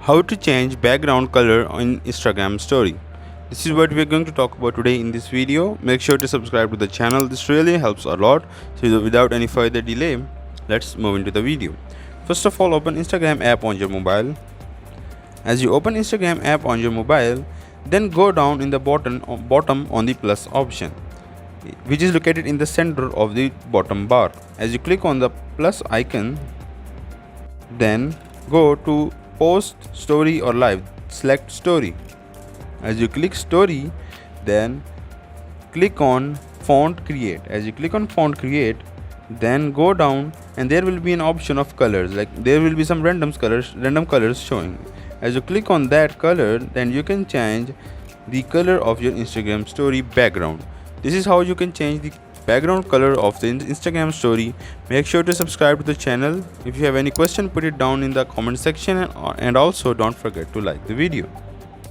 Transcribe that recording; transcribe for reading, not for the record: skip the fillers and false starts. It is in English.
How to change background color on Instagram story. This is what we are going to talk about today in this video. Make sure to subscribe to the channel. This really helps a lot. So without any further delay, let's move into the video. First of all, open Instagram app on your mobile. As you open Instagram app on your mobile, then go down in the bottom on the plus option, which is located in the center of the bottom bar. As you click on the plus icon, then go to post, story or live. Select story. As you click story, then click on font create. As you click on font create, then go down and there will be an option of colors, like there will be some random colors showing. As you click on that color, then you can change the color of your Instagram story background. This is how you can change the background color of the Instagram story. Make sure to subscribe to the channel. If you have any question, put it down in the comment section, and also don't forget to like the video.